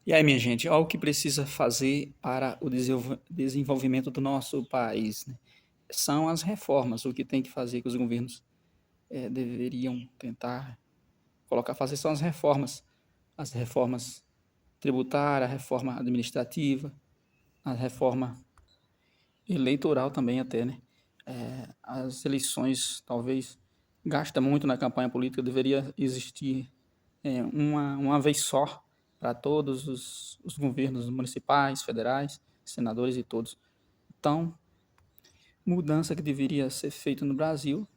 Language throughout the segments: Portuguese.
E aí, minha gente, olha o que precisa fazer para o desenvolvimento do nosso país, né? São as reformas, o que tem que fazer que os governos deveriam tentar fazer são as reformas tributárias, a reforma administrativa, a reforma eleitoral também até, né? As eleições talvez gasta muito na campanha política, deveria existir uma vez só para todos os governos municipais, federais, senadores e todos. Então, mudança que deveria ser feita no Brasil.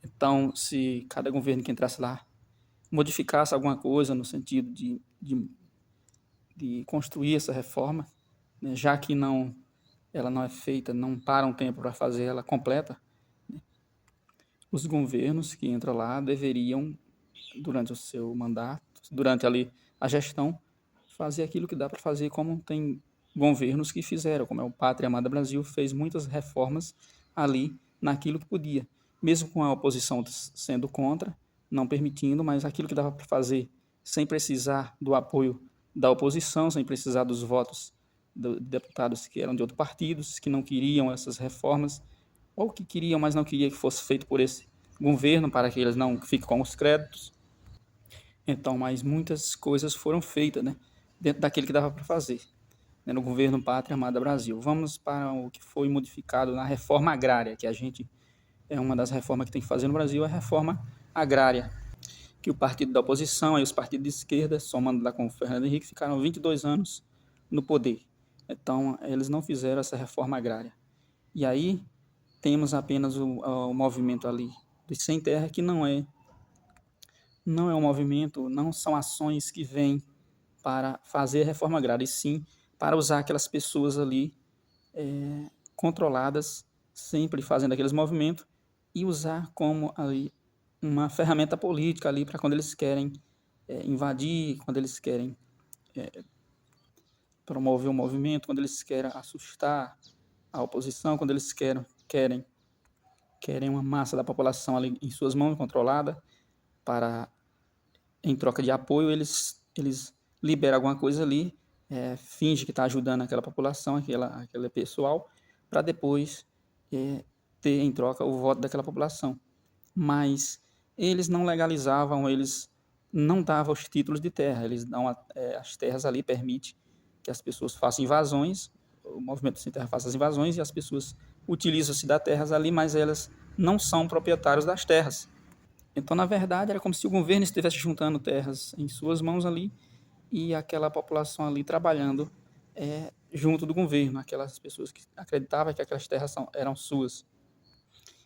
Então, se cada governo que entrasse lá modificasse alguma coisa no sentido de construir essa reforma, né, já que ela não é feita, não para um tempo para fazer ela completa, os governos que entram lá deveriam, durante o seu mandato, durante ali a gestão, fazer aquilo que dá para fazer, como tem governos que fizeram, como é o Pátria Amada Brasil, fez muitas reformas ali naquilo que podia, mesmo com a oposição sendo contra, não permitindo, mas aquilo que dava para fazer sem precisar do apoio da oposição, sem precisar dos votos de deputados que eram de outros partidos, que não queriam essas reformas, ou que queriam, mas não queria que fosse feito por esse governo, para que eles não fiquem com os créditos. Então, mas muitas coisas foram feitas, né, dentro daquilo que dava para fazer, né, no governo Pátria Amada Brasil. Vamos para o que foi modificado na reforma agrária, que a gente é uma das reformas que tem que fazer no Brasil, é a reforma agrária, que o partido da oposição e os partidos de esquerda, somando lá com o Fernando Henrique, ficaram 22 anos no poder. Então, eles não fizeram essa reforma agrária. E aí, temos apenas o movimento ali dos sem terra, que não é um movimento, não são ações que vêm para fazer a reforma agrária, e sim para usar aquelas pessoas ali controladas, sempre fazendo aqueles movimentos, e usar como ali uma ferramenta política ali para quando eles querem invadir, quando eles querem promover o movimento, quando eles querem assustar a oposição, quando eles querem uma massa da população ali em suas mãos controlada para em troca de apoio, eles liberam alguma coisa ali, finge que está ajudando aquela população, aquele pessoal, para depois ter em troca o voto daquela população. Mas eles não legalizavam, eles não davam os títulos de terra, eles dão as terras ali, permite que as pessoas façam invasões, o movimento sem terra faça as invasões e as pessoas utilizam-se das terras ali, mas elas não são proprietários das terras. Então, na verdade, era como se o governo estivesse juntando terras em suas mãos ali e aquela população ali trabalhando junto do governo, aquelas pessoas que acreditavam que aquelas terras eram suas.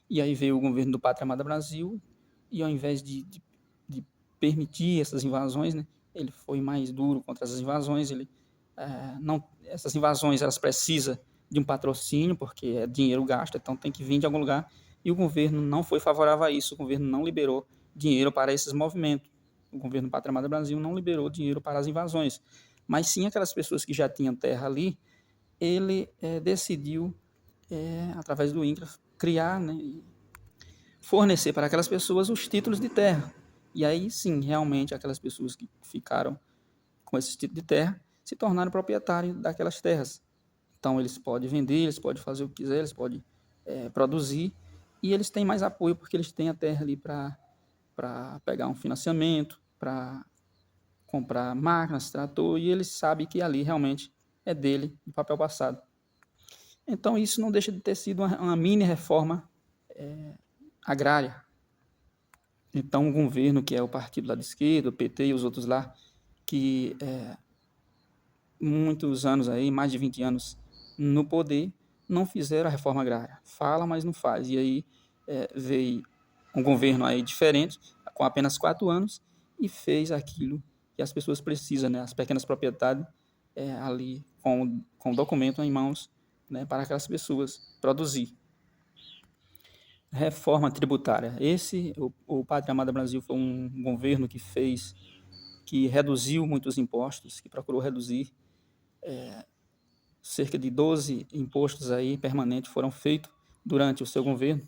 E aí veio o governo do Pátria Amada Brasil e ao invés de permitir essas invasões, né, ele foi mais duro contra essas invasões. Essas invasões elas precisam de um patrocínio porque é dinheiro gasto, então tem que vir de algum lugar. E o governo não foi favorável a isso, o governo não liberou dinheiro para esses movimentos. O governo Pátria Amada Brasil não liberou dinheiro para as invasões, mas sim aquelas pessoas que já tinham terra ali, ele decidiu, através do INCRA, criar, né, fornecer para aquelas pessoas os títulos de terra. E aí sim, realmente, aquelas pessoas que ficaram com esse título de terra se tornaram proprietários daquelas terras. Então, eles podem vender, eles podem fazer o que quiser, eles podem produzir, e eles têm mais apoio porque eles têm a terra ali para pegar um financiamento, para comprar máquinas, trator, e eles sabem que ali realmente é dele, de papel passado. Então, isso não deixa de ter sido uma mini reforma agrária. Então, o governo, que é o partido lá de esquerda, o PT e os outros lá, que muitos anos aí, mais de 20 anos no poder, não fizeram a reforma agrária. Fala, mas não faz. E aí veio um governo aí diferente, com apenas 4 anos, e fez aquilo que as pessoas precisam, né? As pequenas propriedades ali com documento em mãos, né? Para aquelas pessoas produzir. Reforma tributária. O Pátria Amada Brasil foi um governo que reduziu muitos impostos, que procurou reduzir cerca de 12 impostos aí permanentes foram feitos durante o seu governo.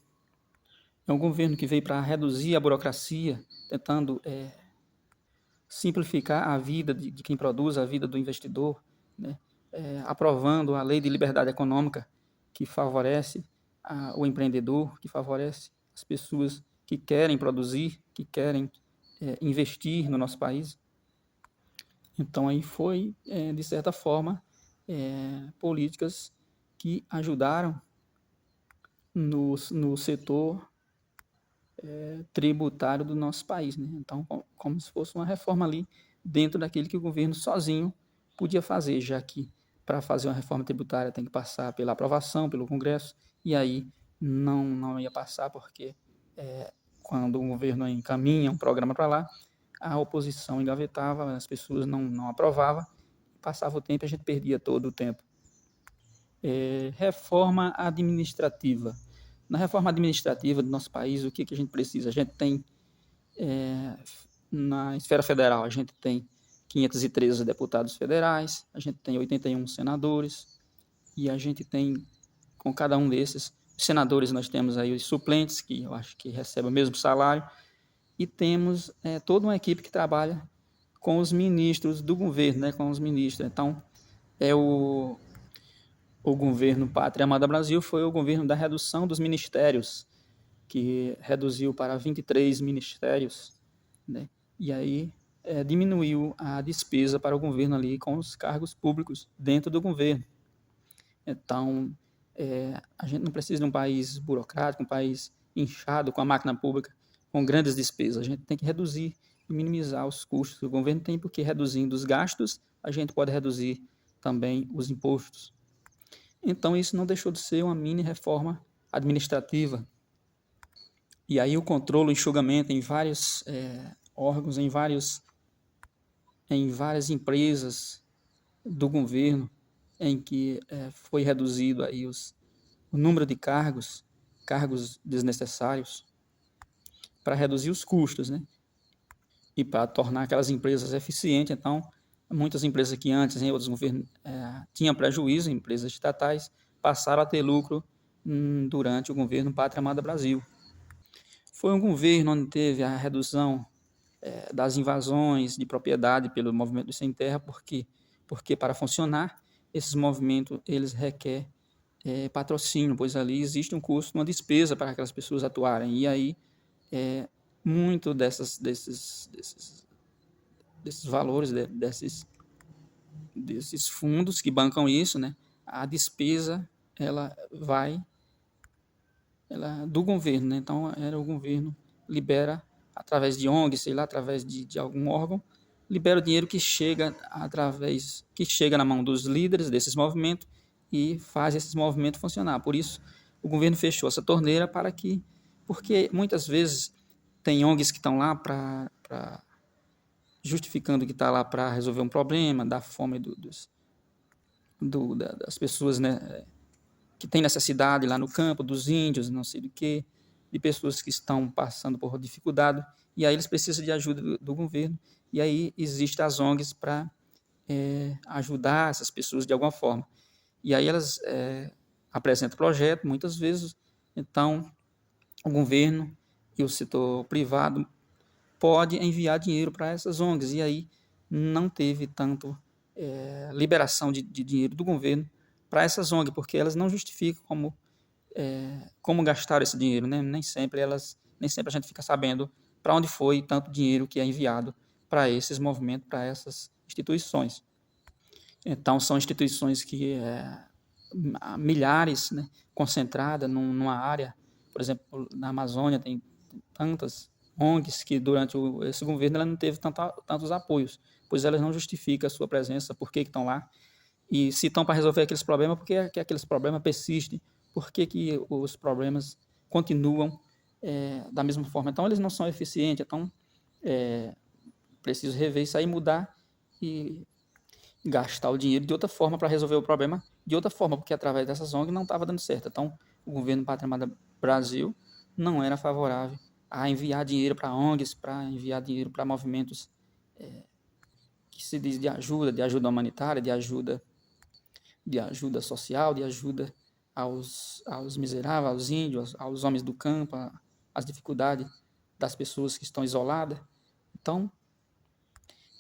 É um governo que veio para reduzir a burocracia, tentando simplificar a vida de quem produz, a vida do investidor, né? Aprovando a lei de liberdade econômica que favorece o empreendedor, que favorece as pessoas que querem produzir, que querem investir no nosso país. Então aí foi, de certa forma, políticas que ajudaram no setor tributário do nosso país, né? Então, como se fosse uma reforma ali dentro daquele que o governo sozinho podia fazer, já que para fazer uma reforma tributária tem que passar pela aprovação pelo Congresso, e aí não ia passar porque quando o governo encaminha um programa para lá, a oposição engavetava, as pessoas não aprovavam, passava o tempo e a gente perdia todo o tempo. Reforma administrativa. Na reforma administrativa do nosso país, o que a gente precisa? A gente tem, na esfera federal, a gente tem 513 deputados federais, a gente tem 81 senadores, e a gente tem, com cada um desses, senadores nós temos aí os suplentes, que eu acho que recebem o mesmo salário, e temos toda uma equipe que trabalha com os ministros do governo, né, com os ministros. Então, o governo Pátria Amada Brasil foi o governo da redução dos ministérios, que reduziu para 23 ministérios, né? E aí diminuiu a despesa para o governo ali com os cargos públicos dentro do governo. Então, a gente não precisa de um país burocrático, um país inchado com a máquina pública, com grandes despesas. A gente tem que reduzir e minimizar os custos. O governo tem, porque reduzindo os gastos, a gente pode reduzir também os impostos. Então, isso não deixou de ser uma mini reforma administrativa. E aí o controle, o enxugamento em vários órgãos, em várias empresas do governo, em que foi reduzido aí o número de cargos desnecessários, para reduzir os custos, né? E para tornar aquelas empresas eficientes. Então, muitas empresas que antes, em outros governos, tinham prejuízo, empresas estatais, passaram a ter lucro durante o governo Pátria Amada Brasil. Foi um governo onde teve a redução das invasões de propriedade pelo movimento do Sem Terra, porque para funcionar, esses movimentos eles requerem patrocínio, pois ali existe um custo, uma despesa para aquelas pessoas atuarem. E aí, muito desses valores, desses fundos que bancam isso, né, a despesa ela vai do governo, né? Então o governo libera através de ONG, sei lá, através de algum órgão, libera o dinheiro que chega na mão dos líderes desses movimentos e faz esses movimentos funcionar. Por isso o governo fechou essa torneira porque muitas vezes tem ONGs que estão lá justificando que está lá para resolver um problema da fome das pessoas, né, que tem necessidade lá no campo, dos índios, não sei do que, de pessoas que estão passando por dificuldade, e aí eles precisam de ajuda do governo, e aí existem as ONGs para ajudar essas pessoas de alguma forma. E aí elas apresentam projeto, muitas vezes, então o governo e o setor privado pode enviar dinheiro para essas ONGs, e aí não teve tanto liberação de dinheiro do governo para essas ONGs, porque elas não justificam como gastar esse dinheiro, né? Nem sempre a gente fica sabendo para onde foi tanto dinheiro que é enviado para esses movimentos, para essas instituições. Então, são instituições que milhares, né, concentradas numa área. Por exemplo, na Amazônia tem tantas ONGs que durante esse governo ela não teve tantos apoios, pois elas não justificam a sua presença, por que estão lá, e se estão para resolver aqueles problemas, por que aqueles problemas persistem, por que os problemas continuam da mesma forma. Então, eles não são eficientes, então preciso rever isso aí, mudar e gastar o dinheiro de outra forma para resolver o problema de outra forma, porque através dessas ONGs não estava dando certo. Então, o governo Pátria Amada Brasil não era favorável a enviar dinheiro para ONGs, para enviar dinheiro para movimentos que se diz de ajuda humanitária, de ajuda social, de ajuda aos miseráveis, aos índios, aos homens do campo, às dificuldades das pessoas que estão isoladas. Então,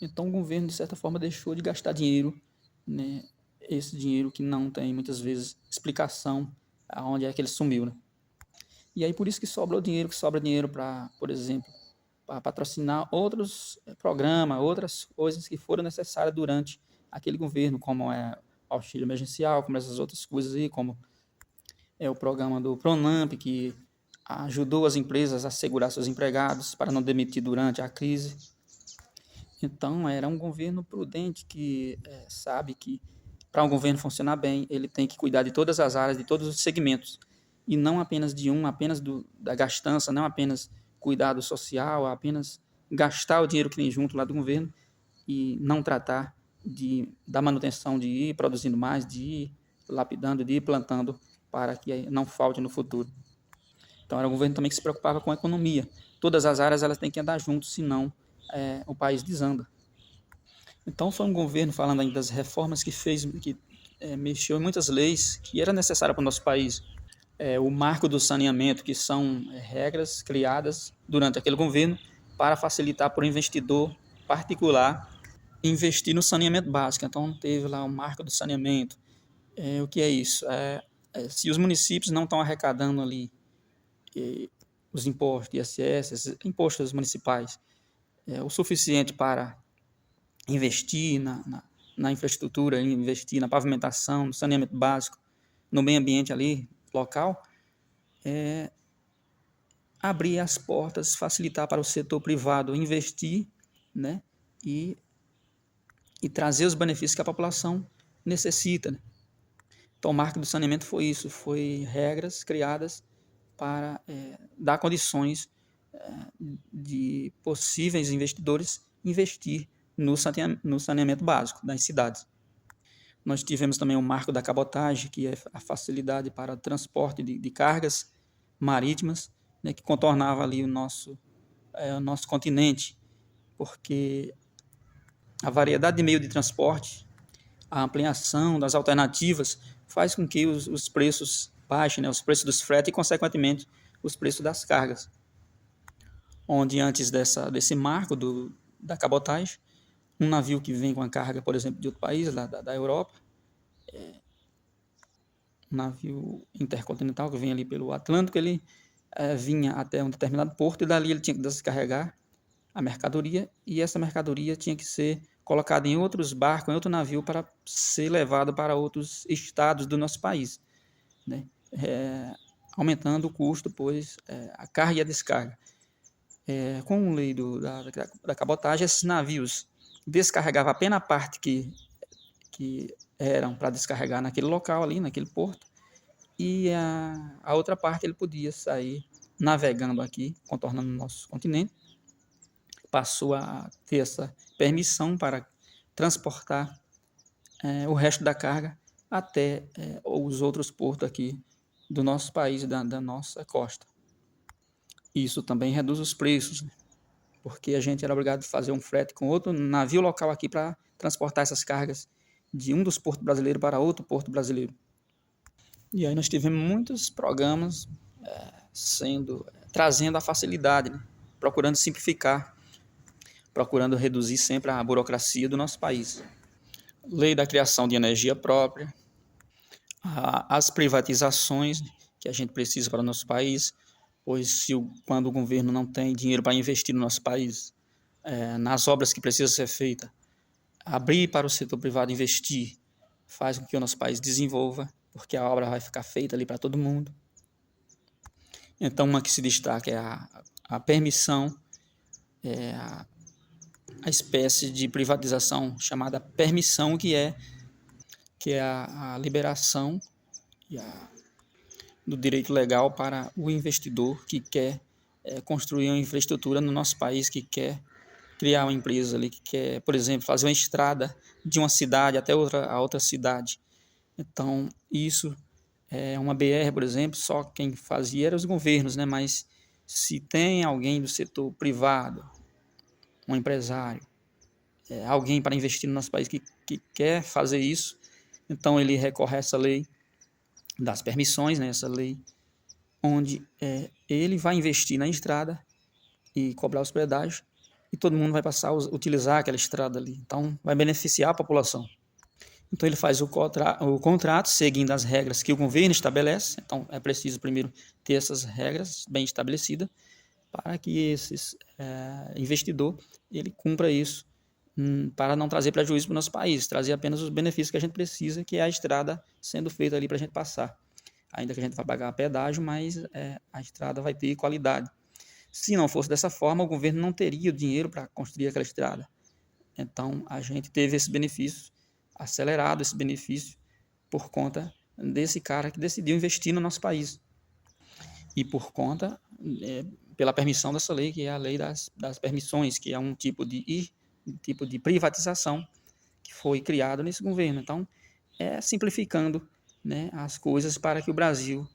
Então o governo, de certa forma, deixou de gastar dinheiro, né? Esse dinheiro que não tem, muitas vezes, explicação aonde é que ele sumiu, né? E aí por isso que sobra dinheiro para, por exemplo, para patrocinar outros programas, outras coisas que foram necessárias durante aquele governo, como é auxílio emergencial, como essas outras coisas aí, como é o programa do Pronamp, que ajudou as empresas a segurar seus empregados para não demitir durante a crise. Então, era um governo prudente que sabe que para um governo funcionar bem, ele tem que cuidar de todas as áreas, de todos os segmentos, e não apenas de um, apenas da gastança, não apenas cuidar do social, apenas gastar o dinheiro que tem junto lá do governo e não tratar da manutenção, de ir produzindo mais, de ir lapidando, de ir plantando para que não falte no futuro. Então, era um governo também que se preocupava com a economia. Todas as áreas elas têm que andar juntos, senão o país desanda. Então, foi um governo, falando ainda das reformas que fez, que mexeu em muitas leis que era necessária para o nosso país. O marco do saneamento, que são regras criadas durante aquele governo para facilitar para o investidor particular investir no saneamento básico. Então, teve lá o marco do saneamento. O que é isso? Se os municípios não estão arrecadando ali os impostos, ISS, esses impostos municipais, o suficiente para investir na infraestrutura, investir na pavimentação, no saneamento básico, no meio ambiente ali, local, abrir as portas, facilitar para o setor privado investir, né, e, e trazer os benefícios que a população necessita, né? Então, o marco do saneamento foi isso, foi regras criadas para dar condições de possíveis investidores investir no saneamento básico das cidades. Nós tivemos também o marco da cabotagem, que é a facilidade para o transporte de cargas marítimas, né, que contornava ali o nosso continente, porque a variedade de meio de transporte, a ampliação das alternativas, faz com que os preços baixem, né, os preços dos fretes e, consequentemente, os preços das cargas. Onde antes desse marco da cabotagem, um navio que vem com a carga, por exemplo, de outro país, da Europa, um navio intercontinental que vem ali pelo Atlântico, ele vinha até um determinado porto e dali ele tinha que descarregar a mercadoria e essa mercadoria tinha que ser colocada em outros barcos, em outro navio para ser levado para outros estados do nosso país, né? Aumentando o custo, pois a carga e a descarga. Com a lei da cabotagem, esses navios descarregavam apenas a parte que eram para descarregar naquele local ali, naquele porto, e a outra parte ele podia sair navegando aqui, contornando o nosso continente, passou a ter essa permissão para transportar o resto da carga até os outros portos aqui do nosso país, da nossa costa. Isso também reduz os preços, né? Porque a gente era obrigado a fazer um frete com outro navio local aqui para transportar essas cargas de um dos portos brasileiros para outro porto brasileiro. E aí nós tivemos muitos programas trazendo a facilidade, né? Procurando simplificar, procurando reduzir sempre a burocracia do nosso país. Lei da criação de energia própria, as privatizações que a gente precisa para o nosso país, pois quando o governo não tem dinheiro para investir no nosso país, nas obras que precisam ser feitas, abrir para o setor privado investir faz com que o nosso país desenvolva, porque a obra vai ficar feita ali para todo mundo. Então, uma que se destaca é a permissão, a espécie de privatização chamada permissão, que é a liberação do direito legal para o investidor que quer construir uma infraestrutura no nosso país, que quer criar uma empresa ali, que quer, por exemplo, fazer uma estrada de uma cidade até a outra cidade. Então, isso uma BR, por exemplo, só quem fazia eram os governos, né? Mas se tem alguém do setor privado, um empresário, alguém para investir no nosso país que quer fazer isso, então ele recorre a essa lei das permissões, né? Essa lei onde ele vai investir na estrada e cobrar hospedagem, e e todo mundo vai passar a utilizar aquela estrada ali. Então, vai beneficiar a população. Então, ele faz o contrato seguindo as regras que o governo estabelece. Então, é preciso primeiro ter essas regras bem estabelecidas para que esse investidor ele cumpra isso, para não trazer prejuízo para o nosso país, trazer apenas os benefícios que a gente precisa, que é a estrada sendo feita ali para a gente passar. Ainda que a gente vai pagar pedágio, mas a estrada vai ter qualidade. Se não fosse dessa forma, o governo não teria o dinheiro para construir aquela estrada. Então, a gente teve esse benefício, acelerado esse benefício, por conta desse cara que decidiu investir no nosso país. E por conta, pela permissão dessa lei, que é a lei das permissões, que é um tipo de privatização que foi criado nesse governo. Então, simplificando, né, as coisas para que o Brasil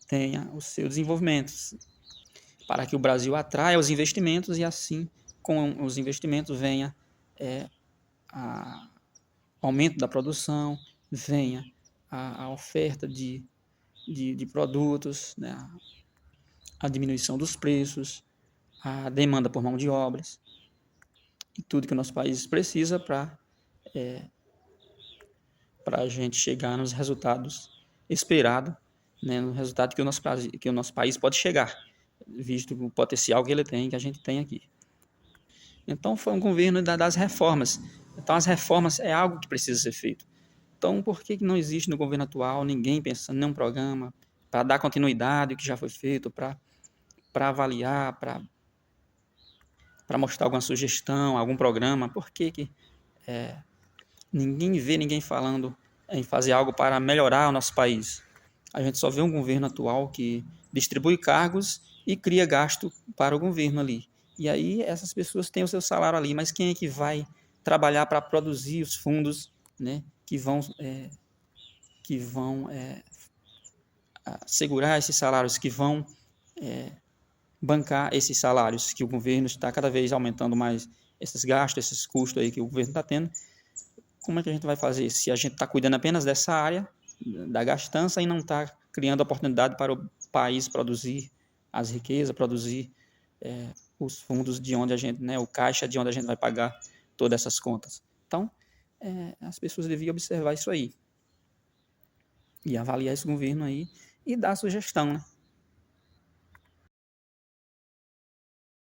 tenha o seu desenvolvimento, para que o Brasil atraia os investimentos e assim, com os investimentos, venha aumento da produção, venha a oferta de produtos, né, a diminuição dos preços, a demanda por mão de obras e tudo que o nosso país precisa para a gente chegar nos resultados esperados, né, no resultado que o nosso país pode chegar, visto o potencial que ele tem, que a gente tem aqui. Então, foi um governo das reformas. Então, as reformas é algo que precisa ser feito. Então, por que não existe no governo atual ninguém pensando em um programa para dar continuidade ao que já foi feito, para avaliar, para mostrar alguma sugestão, algum programa? Por que ninguém vê ninguém falando em fazer algo para melhorar o nosso país? A gente só vê um governo atual que distribui cargos e cria gasto para o governo ali. E aí essas pessoas têm o seu salário ali, mas quem é que vai trabalhar para produzir os fundos, né, que vão segurar esses salários, que vão bancar esses salários, que o governo está cada vez aumentando mais esses gastos, esses custos aí que o governo está tendo? Como é que a gente vai fazer se a gente está cuidando apenas dessa área da gastança e não está criando oportunidade para o país produzir as riquezas, produzir os fundos de onde a gente, né, o caixa de onde a gente vai pagar todas essas contas? Então, as pessoas deviam observar isso aí e avaliar esse governo aí e dar sugestão, né?